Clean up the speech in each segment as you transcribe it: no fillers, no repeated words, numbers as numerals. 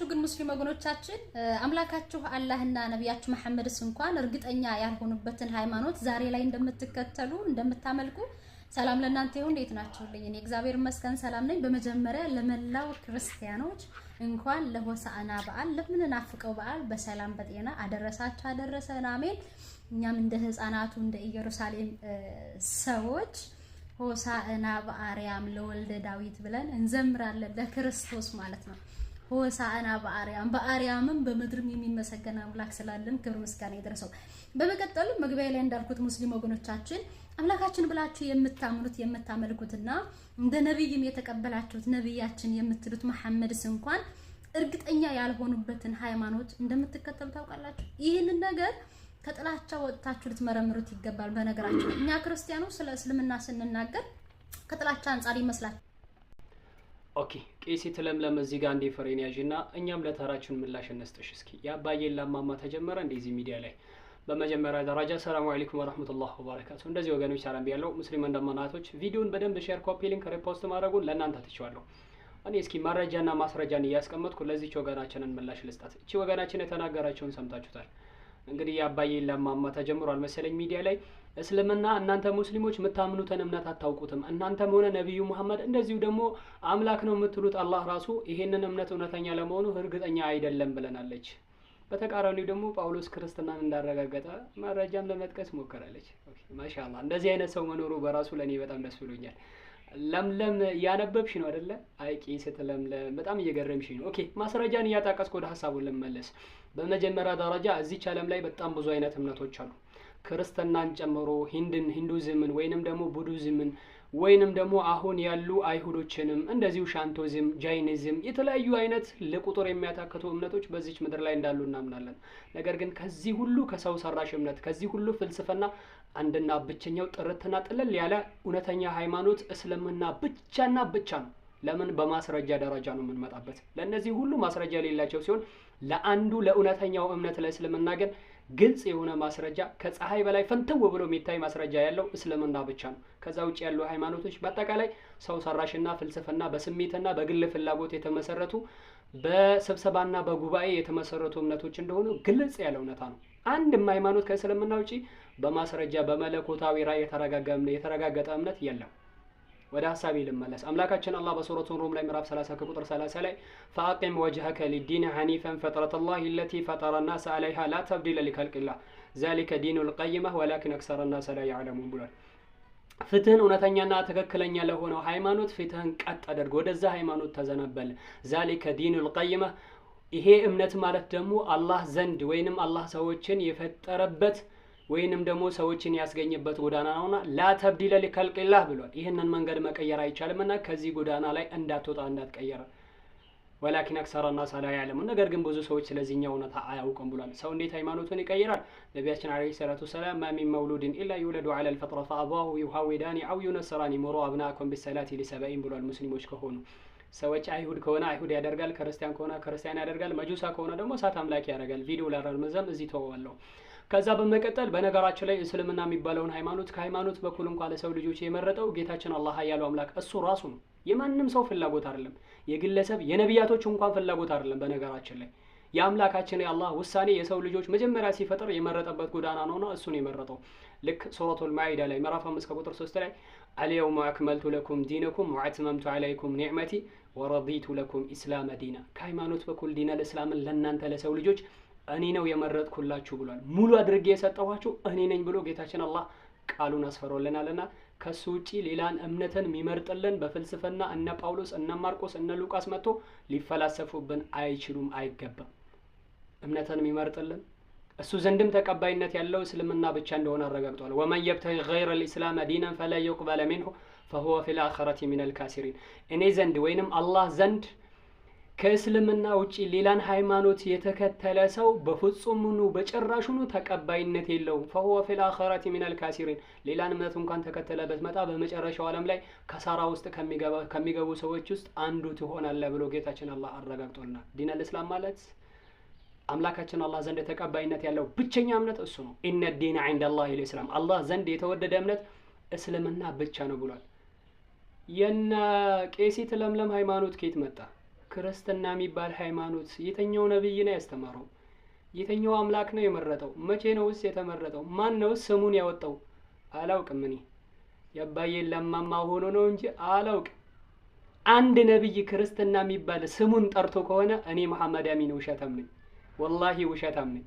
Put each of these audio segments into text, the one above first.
ግን ሙስሊም ወገኖቻችን አምላካችሁ አላህና ነብያችሁ መሐመድስ እንኳን እርግጠኛ ያልሆኑበትን ሃይማኖት ዛሬ ላይ እንደምትከተሉ እንደምታመልኩ ሰላም ለእናንተ ይሁን። እንዴት ናችሁልኝ? እኔ እግዚአብሔር ይመስገን ሰላም ነኝ። በመጀመሪያ ለመላው ክርስቲያኖች እንኳን ለሆሳዕና በዓል ለምንናፍቀው በዓል በሰላም በጤና አደረሳችሁ አደረሰን። አሜን። እኛም እንደ ህፃናቱ እንደ ኢየሩሳሌም ሰዎች ሆሳዕና በአርያም ለወልደ ዳዊት ብለን እንዘምራለን፣ ለክርስቶስ ማለት ነው። ሆሳዕና በአርያምም በምድርም የሚመሰገን አምላክ ስላለን ክብር ምስጋና ይድረሰው። በመቀጠል መግቢያ ላይ እንዳልኩት ሙስሊም ወገኖቻችን አምላካችን ብላችሁ የምታምኑት የምታመልኩትና እንደ ነብይም የተቀበላችሁት ነብያችን የምትሉት መሐመድስ እንኳን እርግጠኛ ያልሆኑበትን ሃይማኖት እንደምትከተሉ ታውቃላችሁ። ይህንን ነገር ከጥላቻ ወጥታችሁ ልትመረምሩት ይገባል። በነገራችን እኛ ክርስቲያኖች ስለ እስልምና ስንናገር ከጥላቻ አንፃር ይመስላል። ኦኬ ቄሲት ለምለም እዚህ ጋር እንደ ፍሬን ያዥና እኛም ለተራችን ምላሽ እንስጥሽ። እስኪ የአባዬን ላማማ ተጀመረ እንደዚህ ሚዲያ ላይ። በመጀመሪያ ደረጃ ሰላም አለይኩም ወራህመቱላሂ ወበረካቱ። እንደዚህ ወገኖች ሰላም ቢያለው ሙስሊም እንደማናቶች ቪዲዮን በደንብ ሼር፣ ኮፒ ሊንክ፣ ሪፖስት ማድረጉን ለእናንተ ትችዋለሁ። እኔ እስኪ መረጃና ማስረጃን እያስቀመጥኩ ለዚህች ወገናችንን ምላሽ ልስጣት። እቺ ወገናችን የተናገራቸውን ሰምታችሁታል። እንግዲህ የአባዬን ላማማ ተጀምሯል መሰለኝ ሚዲያ ላይ። እስልምና እናንተ ሙስሊሞች የምታምኑትን እምነት አታውቁትም። እናንተም ሆነ ነብዩ መሐመድ እንደዚሁ ደግሞ አምላክ ነው የምትሉት አላህ ራሱ ይሄንን እምነት እውነተኛ ለመሆኑ እርግጠኛ አይደለም ብለናለች። በተቃራኒው ደግሞ ጳውሎስ ክርስትናን እንዳረጋገጠ መረጃም ለመጥቀስ ሞከራለች። ኦኬ ማሻአላህ፣ እንደዚህ አይነት ሰው መኖሩ በራሱ ለኔ በጣም ደስ ብሎኛል። ለምለም ያነበብሽ ነው አይደለ? አይቂ ስትለምለም በጣም እየገረምሽ ነው። ኦኬ ማስረጃን እያጣቀስኩ ወደ ሐሳቡን ልመለስ። በመጀመሪያ ደረጃ እዚች ዓለም ላይ በጣም ብዙ አይነት እምነቶች አሉ። ክርስትናን ጨምሮ ሂንዱይዝምን ወይንም ደግሞ ቡዲዝምን ወይንም ደግሞ አሁን ያሉ አይሁዶችንም እንደዚሁ ሻንቶዝም፣ ጃይኒዝም የተለያዩ አይነት ለቁጥር የሚያታክቱ እምነቶች በዚች ምድር ላይ እንዳሉ እናምናለን። ነገር ግን ከዚህ ሁሉ ከሰው ሰራሽ እምነት ከዚህ ሁሉ ፍልስፍና አንድና ብቸኛው ጥርትና ጥልል ያለ እውነተኛ ሃይማኖት እስልምና ብቻና ብቻ ነው። ለምን? በማስረጃ ደረጃ ነው የምንመጣበት። ለእነዚህ ሁሉ ማስረጃ የሌላቸው ሲሆን ለአንዱ ለእውነተኛው እምነት ለእስልምና ግን ግልጽ የሆነ ማስረጃ ከፀሐይ በላይ ፈንተው ብሎ የሚታይ ማስረጃ ያለው እስልምና ብቻ ነው። ከዛ ውጭ ያሉ ሃይማኖቶች በአጠቃላይ ሰው ሰራሽና ፍልስፍና በስሜትና በግል ፍላጎት የተመሰረቱ በስብሰባና በጉባኤ የተመሰረቱ እምነቶች እንደሆኑ ግልጽ ያለ እውነታ ነው። አንድም ሃይማኖት ከእስልምና ውጪ በማስረጃ በመለኮታዊ ራእይ የተረጋገጠ እምነት የለም። ወደ ሐሳቤ ልመለስ። አምላካችን አላህ በሱረቱ ሩም ላይ ምዕራፍ 30 ከቁጥር 30 ላይ ፈአቂም ወጅሀከ ሊዲን ሐኒፈን ፈጥረተላሂ አለቲ ፈጠረ الناس عليها لا تبديل لخلق الله ذلك دين القيمة ولكن أكثر الناس لا يعلمون ብሏል። ፍትህን እውነተኛና ትክክለኛ ለሆነው ሃይማኖት ፍትህን ቀጥ አድርጎ ወደዛ ሃይማኖት ተዘነበለ። ذلك دين القيمة ይሄ እምነት ማለት ደግሞ አላህ ዘንድ ወይንም አላህ ሰዎችን የፈጠረበት ወይንም ደግሞ ሰዎችን ያስገኘበት ጎዳና ነውና ላ ተብዲለ ሊከልቂላህ ብሏል። ይሄንን መንገድ መቀየር አይቻልምና ከዚህ ጎዳና ላይ እንዳትወጣ እንዳትቀየር። ወላኪን አክሰረ الناس لا يعلمون ነገር ግን ብዙ ሰዎች ስለዚህኛው እውነታ አያውቁም ብሏል። ሰው እንዴት ሃይማኖቱን ይቀይራል? ነቢያችን አለይሂ ሰላቱ ሰላም ما من مولود الا يولد على الفطره فابواه يهودان او ينصران مروا ابناءكم بالصلاه لسبعين ብሏል። ሙስሊሞች ከሆኑ ሰዎች አይሁድ ከሆነ አይሁድ ያደርጋል፣ ክርስቲያን ከሆነ ክርስቲያን ያደርጋል፣ መጁሳ ከሆነ ደግሞ እሳት አምላክ ያደርጋል። ቪዲዮ ላረመዘም እዚህ ተወዋለሁ። ከዛ በመቀጠል በነገራችን ላይ እስልምና የሚባለውን ሃይማኖት ከሃይማኖት በኩል እንኳን ለሰው ልጆች የመረጠው ጌታችን አላህ ያለው አምላክ እሱ ራሱ ነው። የማንም ሰው ፍላጎት አይደለም። የግለሰብ የነቢያቶች እንኳን ፍላጎት አይደለም። በነገራችን ላይ የአምላካችን የአላህ ውሳኔ የሰው ልጆች መጀመሪያ ሲፈጥር የመረጠበት ጎዳና ነውና እሱን የመረጠው። ልክ ሱረቱል ማኢዳ ላይ ምዕራፍ 5 ከቁጥር 3 ላይ አልየውመ አክመልቱ ለኩም ዲነኩም ወአትመምቱ ዐለይኩም ኒዕመቲ ወረዲቱ ለኩም ኢስላመ ዲና። ከሃይማኖት በኩል ዲነል እስላምን ለእናንተ ለሰው ልጆች እኔ ነው የመረጥኩላችሁ ብሏል። ሙሉ አድርጌ የሰጠኋችሁ እኔ ነኝ ብሎ ጌታችን አላህ ቃሉን አስፈሮልናልና ከሱ ውጪ ሌላን እምነትን የሚመርጥልን በፍልስፍና እነ ጳውሎስ እነ ማርቆስ እነ ሉቃስ መጥቶ ሊፈላሰፉብን አይችሉም፣ አይገባም። እምነትን የሚመርጥልን እሱ ዘንድም ተቀባይነት ያለው እስልምና ብቻ እንደሆነ አረጋግጧል። ወመን የብተጊ ገይረ ልኢስላም ዲናን ፈላ ዩቅበለ ሚንሁ ፈሁወ ፊል አኺረቲ ሚነል ካሲሪን። እኔ ዘንድ ወይንም አላህ ዘንድ ከእስልምና ውጪ ሌላን ሃይማኖት የተከተለ ሰው በፍጹምኑ በጭራሹኑ ተቀባይነት የለውም። ፈሁወ ፊል አኺረቲ ሚነል ካሲሪን። ሌላን እምነት እንኳን ተከተለበት መጣ በመጨረሻው ዓለም ላይ ከሳራ ውስጥ ከሚገቡ ሰዎች ውስጥ አንዱ ትሆናለህ ብሎ ጌታችን አላህ አረጋግጦልናል። ዲነል እስላም ማለት አምላካችን አላህ ዘንድ ተቀባይነት ያለው ብቸኛ እምነት እሱ ነው። ኢነ ዲነ ዐንደላሂ ልእስላም። አላህ ዘንድ የተወደደ እምነት እስልምና ብቻ ነው ብሏል። የነ ቄሲት ለምለም ሃይማኖት ከየት መጣ? ክርስትና የሚባል ሃይማኖት የተኛው ነብይ ነው ያስተማረው? የተኛው አምላክ ነው የመረጠው? መቼ ነውስ የተመረጠው? ማን ነውስ ስሙን ያወጣው? አላውቅም። እኔ የአባዬን ለማማ ሆኖ ነው እንጂ አላውቅም። አንድ ነብይ ክርስትና የሚባል ስሙን ጠርቶ ከሆነ እኔ መሐመድ አሚን ውሸታም ነኝ። ወላሂ ውሸታም ነኝ።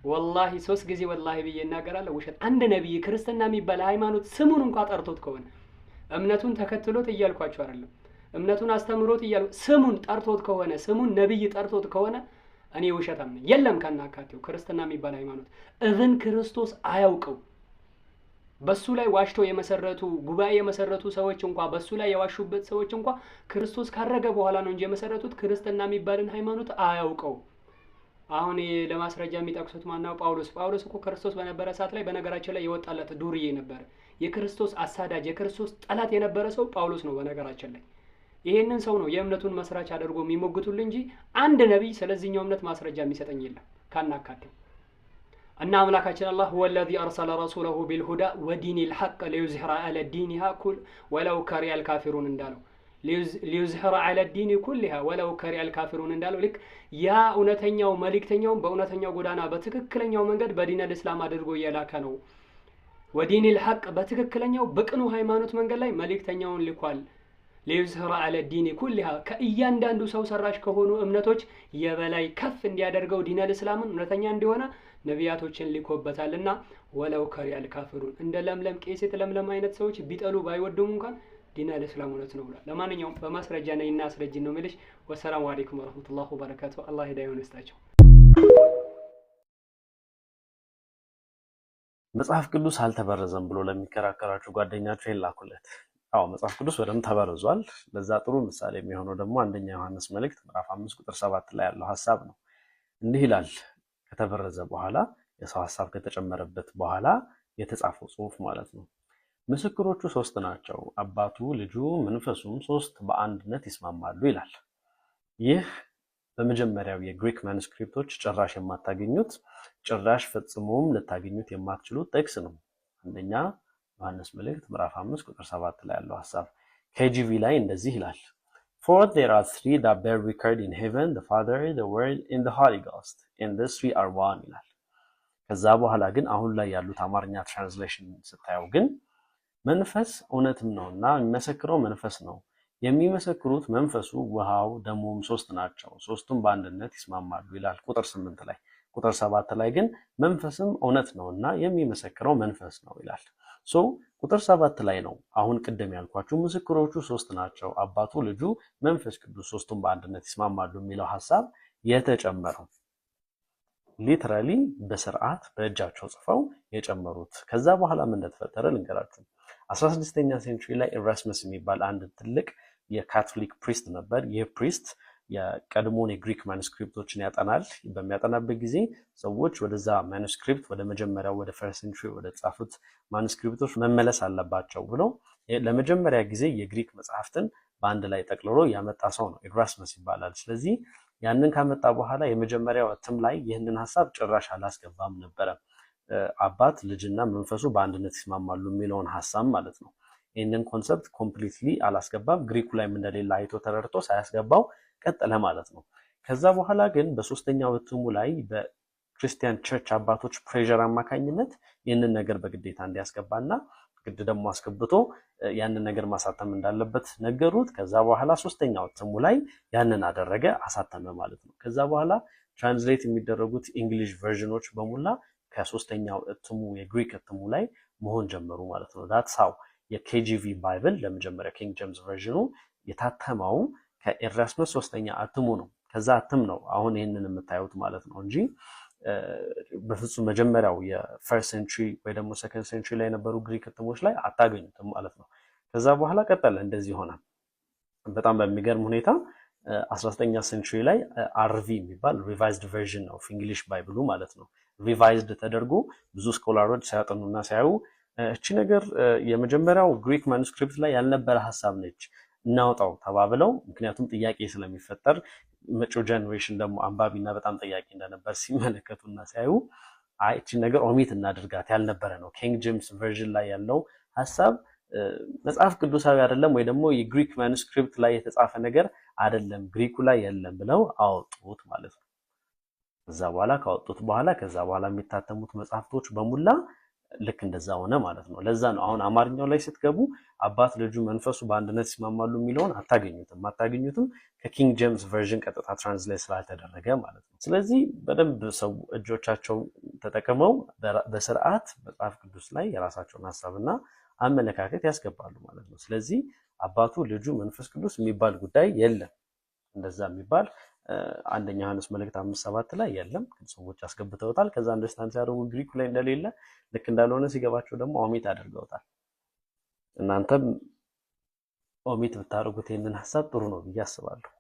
ወላሂ 3 ጊዜ ወላሂ ብዬ እናገራለሁ ውሸት። አንድ ነብይ ክርስትና የሚባል ሃይማኖት ስሙን እንኳን ጠርቶት ከሆነ እምነቱን ተከትሎት እያልኳቸው አይደለም፣ እምነቱን አስተምሮት እያልኩ ስሙን ጠርቶት ከሆነ ስሙን ነብይ ጠርቶት ከሆነ እኔ ውሸታም ነኝ። የለም ከናካቴው ክርስትና የሚባል ሃይማኖት እብን ክርስቶስ አያውቀው። በሱ ላይ ዋሽቶ የመሰረቱ ጉባኤ የመሰረቱ ሰዎች እንኳን በሱ ላይ የዋሹበት ሰዎች እንኳን ክርስቶስ ካረገ በኋላ ነው እንጂ የመሰረቱት ክርስትና የሚባልን ሃይማኖት አያውቀው። አሁን ለማስረጃ የሚጠቅሱት ማናው? ጳውሎስ እኮ ክርስቶስ በነበረ ሰዓት ላይ በነገራችን ላይ የወጣለት ዱርዬ ነበር። የክርስቶስ አሳዳጅ የክርስቶስ ጠላት የነበረ ሰው ጳውሎስ ነው በነገራችን ላይ። ይሄንን ሰው ነው የእምነቱን መስራች አድርጎ የሚሞግቱል እንጂ አንድ ነብይ ስለዚህኛው እምነት ማስረጃ የሚሰጠኝ የለም ካናካቴው። እና አምላካችን አላህ هو الذي ارسل رسوله بالهدى ودين الحق ليظهر على الدينها كل ولو كره الكافرون እንዳለው ليظهر على الدين كلها ولو كره الكافرون እንዳለው ልክ ያ እውነተኛው መልእክተኛው በእውነተኛው ጎዳና በትክክለኛው መንገድ በዲን አልእስላም አድርጎ የላከ ነው። ወዲን الحق በትክክለኛው በቅኑ ሃይማኖት መንገድ ላይ መልእክተኛውን ልኳል። ليظهر على الدين كلها ከእያንዳንዱ ሰው ሰራሽ ከሆኑ እምነቶች የበላይ ከፍ እንዲያደርገው ዲን አልእስላምን እውነተኛ እንዲሆነ ነቢያቶችን ልኮበታልና ወለው ከሪያል ካፊሩን እንደ ለምለም ቄሴት ለምለም አይነት ሰዎች ቢጠሉ ባይወዱም እንኳን ዲን አልእስላም እውነት ነው ብሏል። ለማንኛውም በማስረጃ ነይና አስረጅ ነው የሚልሽ። ወሰላሙ አለይኩም ወራህመቱላሂ ወበረካቱ። አላህ ሂዳያውን ይስጣቸው። መጽሐፍ ቅዱስ አልተበረዘም ብሎ ለሚከራከራችሁ ጓደኛችሁ ይላኩለት። አዎ መጽሐፍ ቅዱስ በደንብ ተበርዟል። ለዛ ጥሩ ምሳሌ የሚሆነው ደግሞ አንደኛ ዮሐንስ መልእክት ምዕራፍ 5 ቁጥር 7 ላይ ያለው ሐሳብ ነው። እንዲህ ይላል፣ ከተበረዘ በኋላ የሰው ሐሳብ ከተጨመረበት በኋላ የተጻፈው ጽሑፍ ማለት ነው። ምስክሮቹ 3 ናቸው፣ አባቱ፣ ልጁ፣ መንፈሱም 3 በአንድነት ይስማማሉ ይላል። ይህ በመጀመሪያው የግሪክ ማኑስክሪፕቶች ጭራሽ የማታገኙት ጭራሽ ፈጽሞም ልታገኙት የማትችሉት ጥቅስ ነው። አንደኛ ዮሐንስ መልእክት ምዕራፍ 5 ቁጥር 7 ላይ ያለው ሐሳብ KJV ላይ እንደዚህ ይላል፣ For there are 3 that bear record in heaven, the Father, the Word, and the Holy Ghost, and these 3 are one ይላል። ከዛ በኋላ ግን አሁን ላይ ያሉት አማርኛ ትራንስሌሽን ስታየው ግን መንፈስ እውነትም ነውና የሚመሰክረው መንፈስ ነው፣ የሚመሰክሩት መንፈሱ፣ ውሃው፣ ደሙም 3 ናቸው፣ 3ቱም በአንድነት ይስማማሉ ይላል ቁጥር 8 ላይ። ቁጥር 7 ላይ ግን መንፈስም እውነት ነውና የሚመሰክረው መንፈስ ነው ይላል። ቁጥር 7 ላይ ነው አሁን ቅድም ያልኳችሁ ምስክሮቹ 3 ናቸው፣ አባቱ፣ ልጁ፣ መንፈስ ቅዱስ 3ቱም በአንድነት ይስማማሉ የሚለው ሐሳብ የተጨመረው። ሊትራሊ በስርዓት በእጃቸው ጽፈው የጨመሩት። ከዛ በኋላ ምን እንደተፈጠረ ልንገራችሁ። 16ኛ ሴንቹሪ ላይ ኤራስመስ የሚባል አንድ ትልቅ የካቶሊክ ፕሪስት ነበር። ይህ ፕሪስት የቀድሞውን የግሪክ ማኑስክሪፕቶችን ያጠናል። በሚያጠናበት ጊዜ ሰዎች ወደዛ ማኑስክሪፕት ወደ መጀመሪያው ወደ ፈርስት ሴንቹሪ ወደ ጻፉት ማኑስክሪፕቶች መመለስ አለባቸው ብለው ለመጀመሪያ ጊዜ የግሪክ መጽሐፍትን በአንድ ላይ ጠቅልሎ ያመጣ ሰው ነው፣ ኤራስመስ ይባላል። ስለዚህ ያንን ካመጣ በኋላ የመጀመሪያው እትም ላይ ይህንን ሐሳብ ጭራሽ አላስገባም ነበረ። አባት፣ ልጅና መንፈሱ በአንድነት ይስማማሉ የሚለውን ሐሳብ ማለት ነው። ይህንን ኮንሰፕት ኮምፕሊትሊ አላስገባም። ግሪኩ ላይ እንደሌለ አይቶ ተረድቶ ሳያስገባው ቀጠለ ማለት ነው። ከዛ በኋላ ግን በሶስተኛው እትሙ ላይ በክርስቲያን ቸርች አባቶች ፕሬዠር አማካኝነት ይህንን ነገር በግዴታ እንዲያስገባና ግድ ደግሞ አስገብቶ ያንን ነገር ማሳተም እንዳለበት ነገሩት። ከዛ በኋላ ሶስተኛው እትሙ ላይ ያንን አደረገ፣ አሳተመ ማለት ነው። ከዛ በኋላ ትራንስሌት የሚደረጉት እንግሊሽ ቨርዥኖች በሙላ ከሶስተኛው እትሙ የግሪክ እትሙ ላይ መሆን ጀመሩ ማለት ነው። ዳትስ ሃው የኬጂቪ ባይብል ለመጀመሪያ ኪንግ ጄምስ ቨርዥኑ የታተመው ከኤራስመስ ሶስተኛ እትሙ ነው። ከዛ እትም ነው አሁን ይህንን የምታዩት ማለት ነው እንጂ በፍጹም መጀመሪያው የፈርስት ሴንቹሪ ወይ ደግሞ ሰከንድ ሴንቹሪ ላይ የነበሩ ግሪክ እትሞች ላይ አታገኙትም ማለት ነው። ከዛ በኋላ ቀጠለ፣ እንደዚህ ሆነ። በጣም በሚገርም ሁኔታ 19ኛ ሴንቹሪ ላይ አርቪ የሚባል ሪቫይዝድ ቨርዥን ኦፍ እንግሊሽ ባይብሉ ማለት ነው ሪቫይዝድ ተደርጎ ብዙ ስኮላሮች ሲያጠኑና ሲያዩ እቺ ነገር የመጀመሪያው ግሪክ ማኑስክሪፕት ላይ ያልነበረ ሐሳብ ነች እናውጣው ተባብለው፣ ምክንያቱም ጥያቄ ስለሚፈጠር መጪው ጀነሬሽን ደግሞ አንባቢና በጣም ጥያቄ እንደነበር ሲመለከቱና ሲያዩ እቺ ነገር ኦሚት እናድርጋት ያልነበረ ነው። ኪንግ ጄምስ ቨርዥን ላይ ያለው ሐሳብ መጽሐፍ ቅዱሳዊ አይደለም ወይ ደግሞ የግሪክ ማኑስክሪፕት ላይ የተጻፈ ነገር አይደለም ግሪኩ ላይ የለም ብለው አወጡት ማለት ነው። ከዛ በኋላ የሚታተሙት መጽሐፍቶች በሙላ ልክ እንደዛ ሆነ ማለት ነው። ለዛ ነው አሁን አማርኛው ላይ ስትገቡ አባት ልጁ መንፈሱ በአንድነት ይስማማሉ የሚለውን አታገኙትም ከኪንግ ጄምስ ቨርዥን ቀጥታ ትራንስሌት ስላልተደረገ ማለት ነው። ስለዚህ በደንብ ሰው እጆቻቸው ተጠቅመው በስርዓት መጽሐፍ ቅዱስ ላይ የራሳቸውን ሐሳብና አመለካከት ያስገባሉ ማለት ነው። ስለዚህ አባቱ ልጁ መንፈስ ቅዱስ የሚባል ጉዳይ የለም። እንደዛ የሚባል አንደኛ ዮሐንስ መልእክት 5:7 ላይ የለም። ሰዎች አስገብተውታል። ከዛ አንደርስታንድ ሲያደርጉ ግሪኩ ላይ እንደሌለ ልክ እንዳልሆነ ሲገባቸው ደግሞ ኦሚት አድርገውታል። እናንተም ኦሚት ብታደርጉት ይሄንን ሐሳብ ጥሩ ነው ብዬ አስባለሁ።